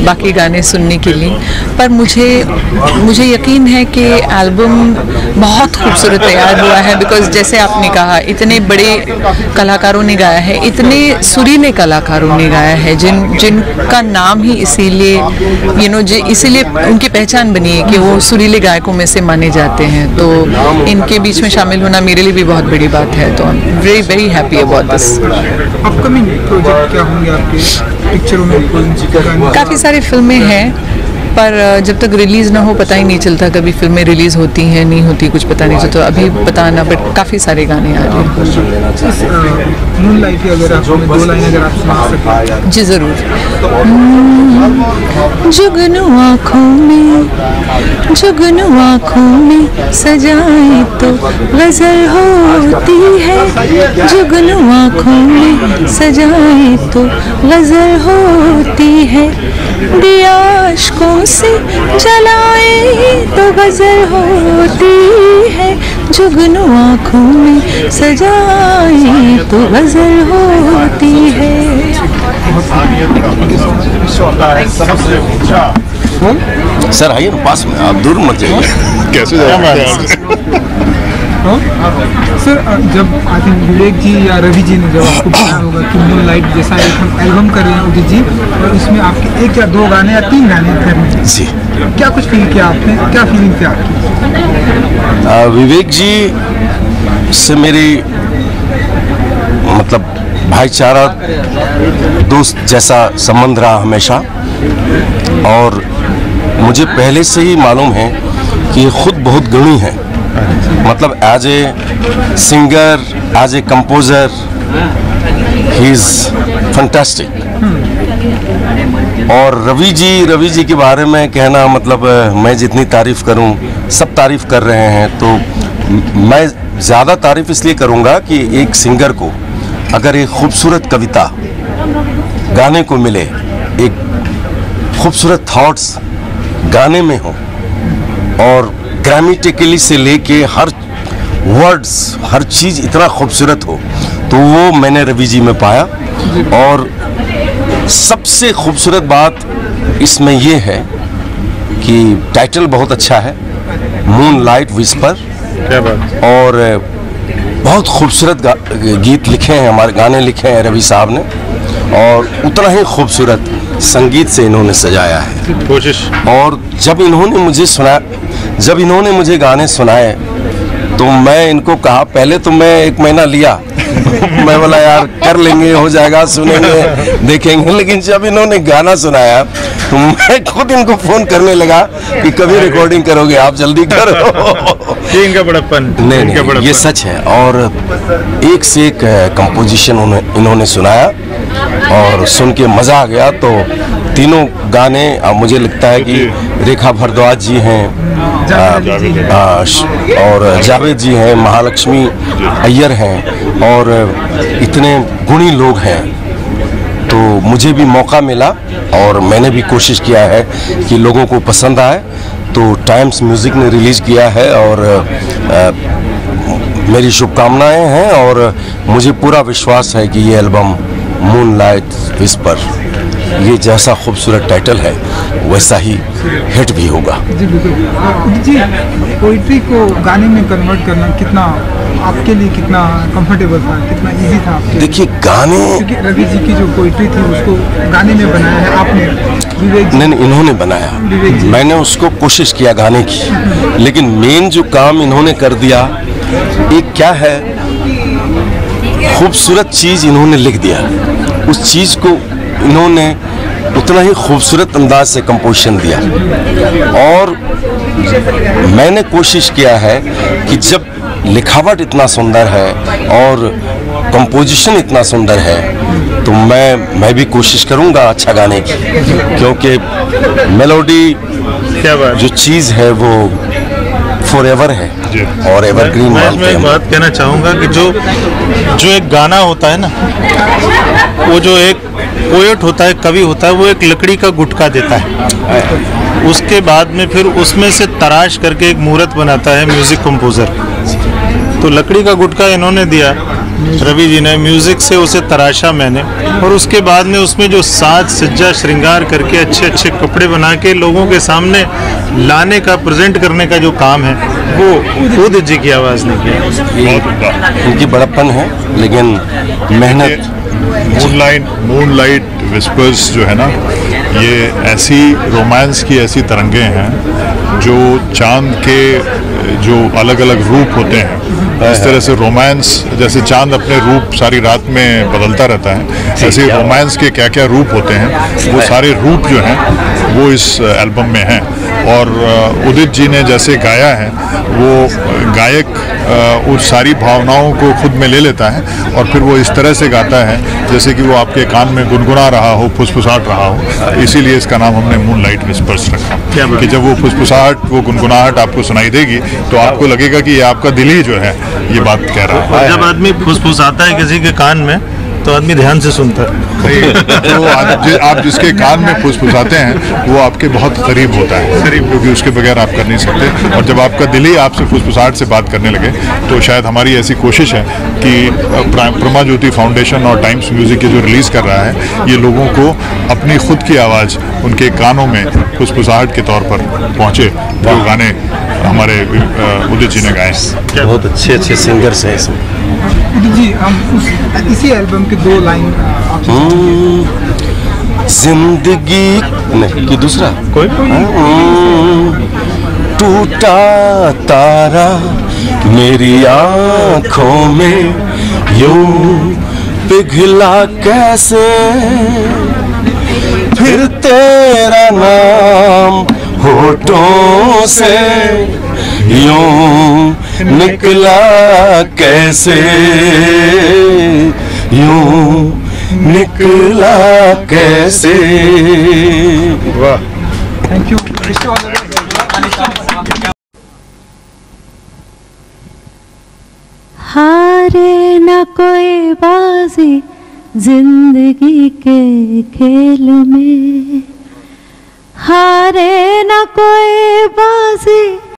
बाकी गाने सुनने के लिए। पर मुझे यकीन है कि एल्बम बहुत खूबसूरत तैयार हुआ है, बिकॉज जैसे आपने कहा इतने बड़े कलाकारों ने गाया है, इतने सुरीले कलाकारों ने गाया है जिनका नाम ही इसीलिए इसीलिए उनकी पहचान बनी है कि वो सुरीले गायकों में से माने जाते हैं। तो इनके बीच में शामिल होना मेरे लिए भी बहुत बड़ी बात है। तो very very happy about this. Upcoming project क्या होंगे आपके? पिक्चरों में काफ़ी सारी फिल्में हैं, पर जब तक रिलीज़ ना हो पता ही नहीं चलता कभी फिल्में रिलीज़ होती हैं नहीं होती, कुछ पता नहीं चलता। तो अभी बताना, बट काफ़ी सारे गाने आ रहे हैं। मूनलाइट की अगर आप 2 लाइन अगर आप सुना सकें। जी ज़रूर। जुगनू आँखों में सजाए तो गज़ल होती है, जुगनू आँखों में सजाए तो गज़ल होती है, दिया अश्कों से जलाए तो गज़ल होती है, जुगनू आँखों में सजाए तो गज़ल होती है। सर आइए पास में, आप दूर मत जाइए। कैसे सर जब आई थिंक विवेक जी या रवि जी ने जब आपको बताया होगा कि मूनलाइट जैसा एक हम एल्बम कर रहे हैं उदित जी, और इसमें आपके 1 या 2 गाने या 3 गाने करने हैं जी, क्या कुछ फील किया आपने? क्या फीलिंग थी आपकी? विवेक जी से मेरी मतलब भाईचारा दोस्त जैसा संबंध रहा हमेशा, और मुझे पहले से ही मालूम है कि ये खुद बहुत गुणी है। मतलब as a singer, as a composer, he is fantastic. और रवि जी के बारे में कहना मतलब मैं जितनी तारीफ करूं सब तारीफ कर रहे हैं, तो मैं ज़्यादा तारीफ इसलिए करूंगा कि एक सिंगर को अगर एक खूबसूरत कविता गाने को मिले, एक खूबसूरत थॉट्स गाने में हो, और ग्रामेटिकली से लेके हर वर्ड्स हर चीज़ इतना खूबसूरत हो, तो वो मैंने रवि जी में पाया। और सबसे खूबसूरत बात इसमें ये है कि टाइटल बहुत अच्छा है, मूनलाइट विस्पर। क्या बात। और बहुत खूबसूरत गीत लिखे हैं, हमारे गाने लिखे हैं रवि साहब ने, और उतना ही खूबसूरत संगीत से इन्होंने सजाया है कोशिश। और जब इन्होंने मुझे गाने सुनाए तो मैं इनको कहा, पहले तो मैं 1 महीना लिया मैं बोला यार कर लेंगे, हो जाएगा, सुनेंगे देखेंगे, लेकिन जब इन्होंने गाना सुनाया तो मैं खुद इनको फोन करने लगा कि कभी रिकॉर्डिंग करोगे आप, जल्दी करो। ये इनका बड़प्पन। नहीं, ये सच है। और एक से एक कंपोजिशन इन्होंने सुनाया और सुन के मज़ा आ गया। तो तीनों गाने मुझे लगता है कि रेखा भारद्वाज जी हैं, और जावेद जी हैं, महालक्ष्मी अय्यर हैं, और इतने गुणी लोग हैं। तो मुझे भी मौका मिला और मैंने भी कोशिश किया है कि लोगों को पसंद आए। तो टाइम्स म्यूज़िक ने रिलीज़ किया है, और मेरी शुभकामनाएं हैं, और मुझे पूरा विश्वास है कि ये एल्बम मूनलाइट विस्पर, ये जैसा खूबसूरत टाइटल है वैसा ही हिट भी होगा। जी बिल्कुल। जी पोइट्री को गाने में कन्वर्ट करना कितना आपके लिए कितना कंफर्टेबल था, कितना इजी था आपके? देखिए गाने, क्योंकि रवि जी की जो पोइट्री थी उसको गाने में बनाया है आपने, विवेक जी नहीं इन्होंने बनाया, मैंने उसको कोशिश किया गाने की, लेकिन मेन जो काम इन्होंने कर दिया, एक क्या है खूबसूरत चीज़ इन्होंने लिख दिया, उस चीज़ को इन्होंने उतना ही खूबसूरत अंदाज से कंपोजिशन दिया। और मैंने कोशिश किया है कि जब लिखावट इतना सुंदर है और कंपोजिशन इतना सुंदर है, तो मैं भी कोशिश करूंगा अच्छा गाने की, क्योंकि मेलोडी जो चीज़ है वो फॉरएवर है और एवरग्रीन मानते हैं। मैं एक बात कहना चाहूँगा कि जो एक गाना होता है ना, वो जो एक पोएट होता है, कवि होता है, वो एक लकड़ी का गुटका देता है, उसके बाद में फिर उसमें से तराश करके एक मूर्त बनाता है म्यूजिक कंपोजर। तो लकड़ी का गुटका इन्होंने दिया रवि जी ने म्यूजिक से उसे तराशा मैंने, और उसके बाद में उसमें जो साज सज्जा श्रृंगार करके अच्छे अच्छे कपड़े बना के लोगों के सामने लाने का, प्रेजेंट करने का जो काम है वो उदित जी की आवाज़ ने किया। इनकी बड़प्पन है, लेकिन मेहनत। मूनलाइट विस्पर्स जो है ना, ये ऐसी रोमांस की ऐसी तरंगे हैं जो चांद के जो अलग अलग रूप होते हैं, इस तरह से रोमांस, जैसे चांद अपने रूप सारी रात में बदलता रहता है, ऐसे रोमांस के क्या क्या रूप होते हैं, वो सारे रूप जो हैं वो इस एल्बम में हैं। और उदित जी ने जैसे गाया है, वो गायक उस सारी भावनाओं को खुद में ले लेता है और फिर वो इस तरह से गाता है जैसे कि वो आपके कान में गुनगुना रहा हो, फुसफुसाहट रहा हो। इसीलिए इसका नाम हमने मूनलाइट विस्पर्स रखा कि जब वो फुसफुसाहट, वो गुनगुनाहट आपको सुनाई देगी तो आपको लगेगा कि ये आपका दिल ही जो है ये बात कह रहा है। जब आदमी फुसफुसाता है किसी के कान में तो आदमी ध्यान से सुनता है। तो आप जिसके कान में फुसफुसाते हैं वो आपके बहुत करीब होता है, क्योंकि उसके बगैर आप कर नहीं सकते। और जब आपका दिल ही आपसे फुसफुसाहट से बात करने लगे तो शायद हमारी ऐसी कोशिश है कि प्रमा ज्योति फाउंडेशन और टाइम्स म्यूजिक के जो रिलीज़ कर रहा है, ये लोगों को अपनी खुद की आवाज़ उनके कानों में फुसफुसाहट के तौर पर पहुँचे। वो गाने हमारे उदित जी ने गाए। बहुत अच्छे अच्छे सिंगर्स हैं इसमें। उदित जी, हम इसी एल्बम के 2 लाइन जिंदगी नहीं कि दूसरा कोई टूटा तारा मेरी आँखों में यूं पिघला कैसे, फिर तेरा नाम होठों से यूं निकला कैसे, यूं निकला कैसे। वाह, थैंक यू। हारे न कोई बाजी जिंदगी के खेल में, हारे न कोई बाजी